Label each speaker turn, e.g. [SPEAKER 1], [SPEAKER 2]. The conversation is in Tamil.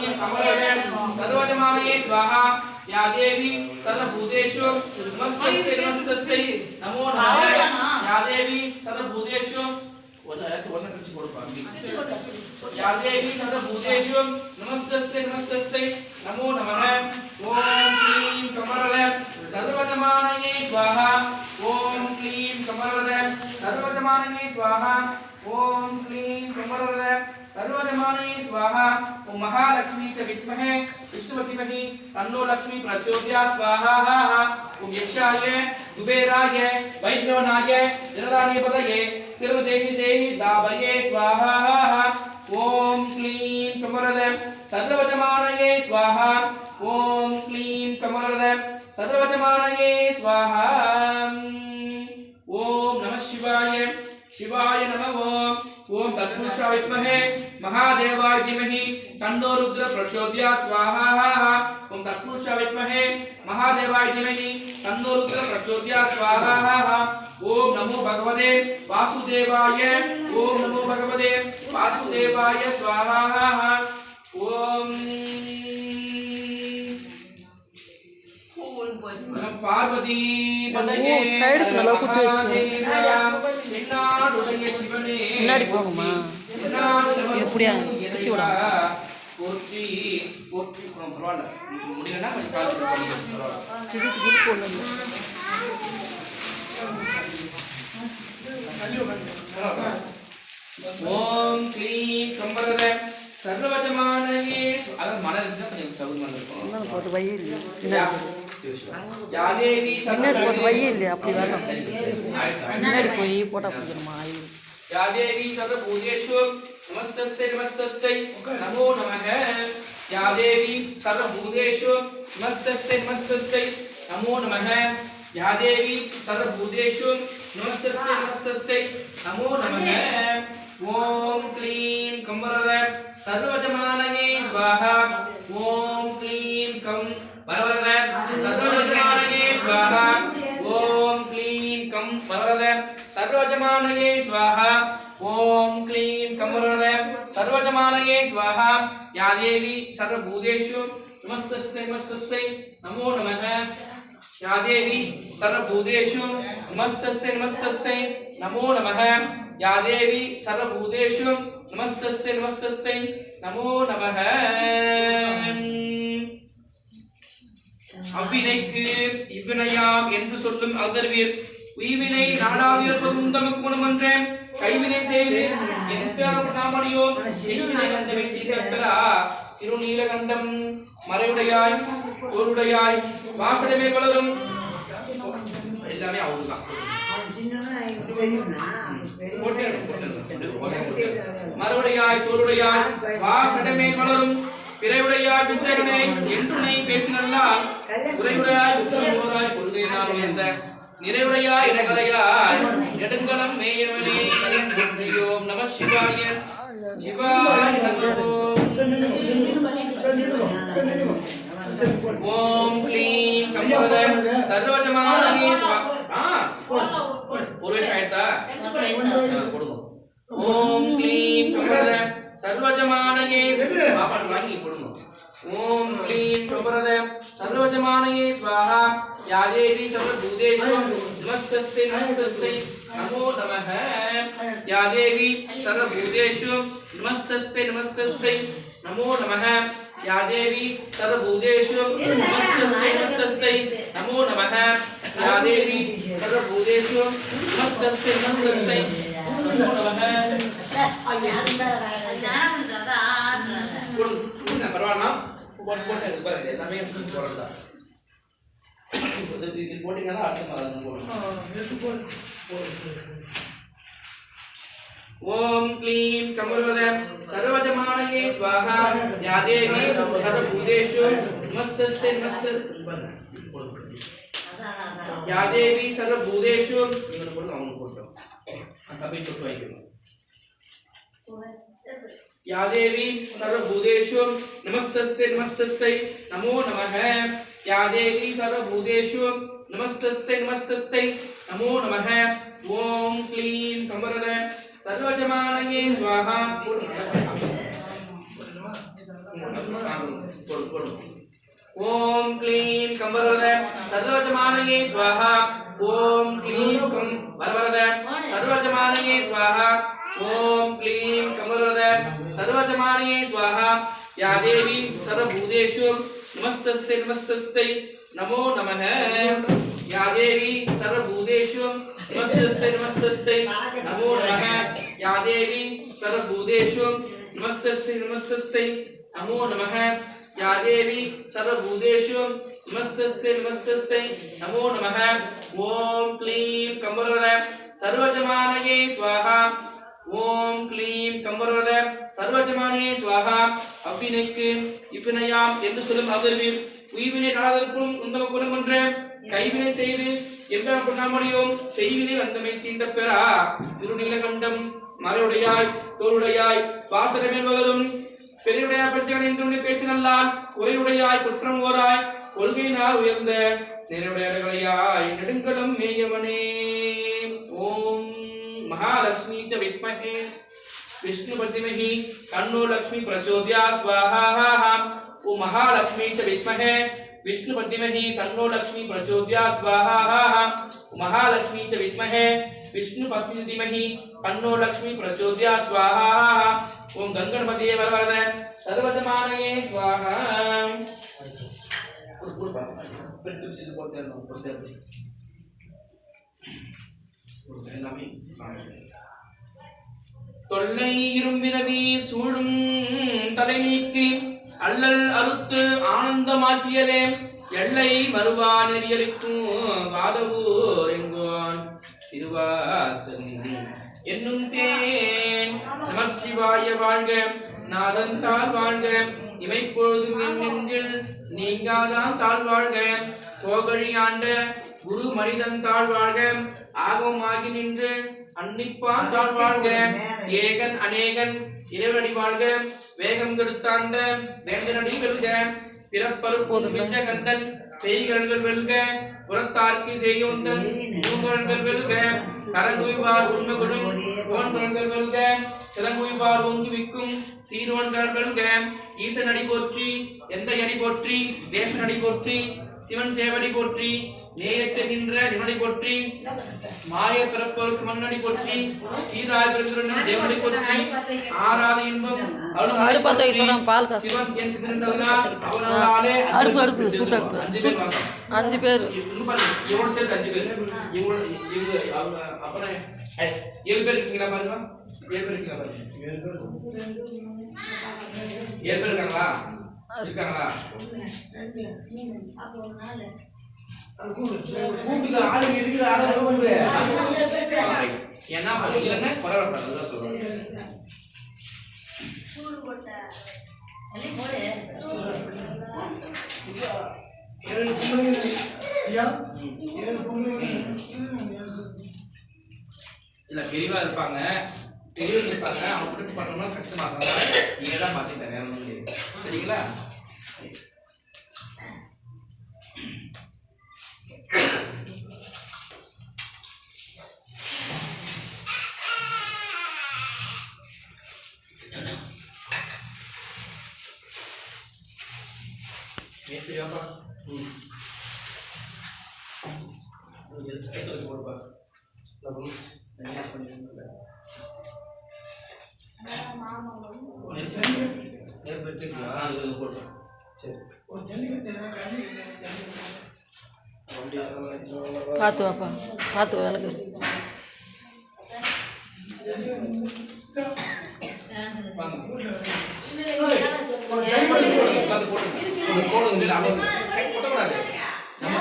[SPEAKER 1] क्लीं कमलदं सर्वजमानये स्वाहा या देवी सर्वभूतेषु नमस्ते नमो नमः या देवी सर्वभूतेषु या देवी सर्वभूतेषु नमस्ते नमो नमः ओम क्लीं कमलदं सर्वजमानये स्वाहा ओम क्लीं कमलदं सर्वजमानये स्वाहा ओम क्लीं कमलदं सर्वजमानये स्वाहा ओम महालक्ष्मी च विद्महे विष्णुपतिमहि तन्नो लक्ष्मी प्रचोदयात् स्वाहा ओम यक्षाय कुबेराय वैष्णवनाय जलदानीपतये तिरुदेहि देहि दाभये स्वाहा ओम क्लीं कमलदं सर्वजमानये स्वाहा ओम क्लीं कमलदं सर्वजमानये स्वाहा ओम नमः शिवाय शिवाय नमः ओम तत्पुरुषाय विद्महे महादेवाय धीमहि तन्नो रुद्र प्रचोदयात् स्वाहा ओम तत्पुरुषाय विद्महे महादेवाय धीमहि तन्नो रुद्र प्रचोदयात् स्वाहा ओम नमो भगवते वासुदेवाय ओम नमो भगवते वासुदेवाय स्वाहा ओम पार्वती पतये
[SPEAKER 2] முன்னாடி போகுமா எப்படியா எடுத்து விட
[SPEAKER 1] போற்றி போற்றி பரவாயில்ல முடியலன்னா கொஞ்சம் கால் ஓம் க்ளீம் கம்பரதம் सर्वजमानये अगर मन रचना तो सब मन को
[SPEAKER 2] ना बहुत वही ले
[SPEAKER 1] या देवी
[SPEAKER 2] बहुत वही ले अपनी बात मुन्नाடி போய் போட்டா போடுமா
[SPEAKER 1] या देवी सर्वभूतेषु नमस्ते नमो नमः या देवी सर्वभूतेषु नमस्ते नमो नमः या देवी सर्वभूतेषु नमस्ते नमो नमः ओम क्लीं कमलदं सर्वजमानये स्वाहा ओम क्लीं कम वरवरदं सर्वजमानये स्वाहा ओम क्लीं कम वरवरदं सर्वजमानये स्वाहा ओम क्लीं कमलदं सर्वजमानये स्वाहा या देवी सर्वभूतेषु नमस्ते नमो नमः या देवी सर्वभूतेषु नमस्ते नमो नमः या देवी सर्वभूतेषु नमस्ते नमो नमः அவ்வினைக்கு இவ்வினையாம் என்று சொல்லும் அகர்வீர் உய்வினை நாடாவியர் பொருந்தமக்கு குணமன்றே கைவினை செய்து நாமடியோ செய்வினை வந்த வெற்றி கற்பரா திருநீலகண்டம் மறைவுடையாய் தோருடையாய் வாசடமே வளரும் எல்லாமே அவங்கதான் மறுபடியாய் தோருடையாய் வாசடமே வளரும் பிறையுடையாய் சித்தகனை என்றுனை பேசினல்லால் குறையுடையாய் உத்தரவோராய் கொள்கையினால் உயர்ந்த நிறைவுடையாய் இடகரையாய் நெடுங்கலம் மேயவனே ஓம் நம சிவாய சிவாய நமோ ஓம் க்ளீம் கம்பரதம் सर्वजमानये स्वाहा पूर्वेश आयता கொடுங்க ஓம் க்ளீம் கம்பரதம் सर्वजमानये பாப்பா வாங்கி கொடுங்க ओम क्लीं कमलदं सर्वजमानये स्वाहा या देवी सर्वभूतेषु नमस्ते नमो नमः या देवी सर्वभूतेषु नमस्ते नमो नमः या देवी सर्वभूतेषु नमस्ते नमो नमः या देवी सर्वभूतेषु नमस्ते नमो नमः परवाना போட்டு பாருங்க எல்லாமே போறதா இது போட்டிங்கனா அடுத்த மாதிரி போடணும் ஓம் க்ளீம் கமலதம் सर्वजमानये स्वाहा या देवी सर्वभूतेषु नमस्ते या देवी सर्वभूतेषु நீங்க போடுங்க அவங்க போடுறோம் சபை சொட்டு வைக்கணும் या देवी सर्वभूतेषु नमस्ते नमो नमः या देवी सर्वभूतेषु नमस्ते नमो नमः ओम क्लीं कमलदं सर्वजमानये स्वाहा ஓம் க்ளீம் கம்பரவரத சர்வஜமானயே ஸ்வாஹா. ஓம் க்ளீம் வரவரத சர்வஜமானயே ஸ்வாஹா. ஓம் க்ளீம் கம்பரவரத சர்வஜமானயே ஸ்வாஹா. யா தேவி சர்வபூதேஷு நமஸ்தஸ்தை நமஸ்தஸ்தை நமோ நமः. யா தேவி சர்வபூதேஷு நமஸ்தஸ்தை நமஸ்தஸ்தை நமோ நமः. யா தேவி சர்வபூதேஷு நமஸ்தஸ்தை நமஸ்தஸ்தை நமோ நமः. या देवी सर्वभूतेषु नमस्तस्ते नमस्तस्ते नमो नमः. ओम क्लीं कंबरवरद सर्वजमानये स्वाहा. ओम क्लीं कंबरवरद सर्वजमानये स्वाहा. அப்பினைக்கு இப்பினையாம் என்று சொல்லும் அவர்வில் உய்வினை நாளதற்கும் உந்தம குணமொன்ற கைவினை செய்து எந்த பண்ணாமடியோம் செய்வினை வந்தமை தீண்ட பெறா திருநீலகண்டம் மறையுடையாய் தோளுடையாய் வாசகமேல் வளரும் பெரியுடையாய் பற்றியான் என்று பேச்சு நல்லால் குறையுடையாய் குற்றம் ஓராய் கொள்கையினால் உயர்ந்த நிறைவுடையாய் நெடுங்கலம் மேயவனே. ஓம் महालक्ष्मी च विद्महे विष्णुपतिमहि तन्नो लक्ष्मी प्रचोदयात् स्वाहा. ओम महालक्ष्मी च विद्महे विष्णुपतिमहि तन्नो लक्ष्मी प्रचोदयात् स्वाहा. महालक्ष्मी च विद्महे विष्णुपतिमहि तन्नो लक्ष्मी प्रचोदयात् स्वाहा. ओम गंगणपतये वरवरद सर्वजमानये स्वाहा. தொல்லை இரும்பினவி சூழும் தலை நீக்கி அல்லல் அறுத்து ஆனந்தமாக்கியதே எல்லை மறுவா நெறியலுக்கும் வாதவூர் எங்கோன் திருவாசன் என்னும் தேன். நம சிவாய வாழ்க நாதன் தாழ் வாழ்க இமைப்பொழுதும் என் நெஞ்சில் நீங்காதான் தாழ் வாழ்க. கோகழி ஆண்ட குரு மனிதன் தாழ் வாழ்க ஆகமாகி நின்று அன்னிப்பான் தாழ் வாழ்க. ஏகன் அநேகன் இறைவனடி வாழ்க வேகம் கெடுத்தாண்ட வேந்தனடி வெல்க. பிறப்பருப்போது மிஞ்ச கந்தன் செய்கர்கள் வெல்க புறத்தார்க்கு செய்யுந்தன் பூங்கழல்கள் வெல்க. கரங்குய்வார் உண்மைகளும் கோன்கழல்கள் வெல்க சிறங்குய்வார் ஒங்குவிக்கும் சீரோன்கள் வெல்க. ஈசன் அடி போற்றி எந்த அடி போற்றி தேசன் அடி போற்றி சிவன் சேவடி போற்றி நேயத்துகின்ற நிமடி போற்றி மாய பிறப்பவருக்கு மண்ணடி போற்றி சீதாய் பிறகு தேவடி போற்றி ஆறாத இன்பம் சிவன் என் சிதறந்தவனால் அவனாலே
[SPEAKER 2] அடுப்பு சுட்டடுப்பு 5 பேர்
[SPEAKER 1] இவனோட சேர்த்து 5 பேர் இவங்க அவங்க அப்புறம் 7 பேர் இருக்கீங்களா பாருங்க. 7 பேர் இருக்கீங்களா பாருங்க. 7 பேர் இருக்காங்களா இருக்காங்களா? ஆளுங்க இருக்கிற ஆளு என்ன இல்லைன்னா பரவாயில்ல சொல்றேன். இல்ல பெரியவா இருப்பாங்க பெரியவங்க இருப்பாங்க அவங்க விட்டு பண்ணோம்னா கஷ்டமா இருக்காங்க. நீங்க தான் பாத்துக்கிட்ட வேற ஒன்றும் கிடையாது. சரிங்களா? மேஸ்திரியாப்பா போடுப்பா
[SPEAKER 2] பார்த்து வாப்பா பார்த்து வேலைக்கு
[SPEAKER 1] நம்ம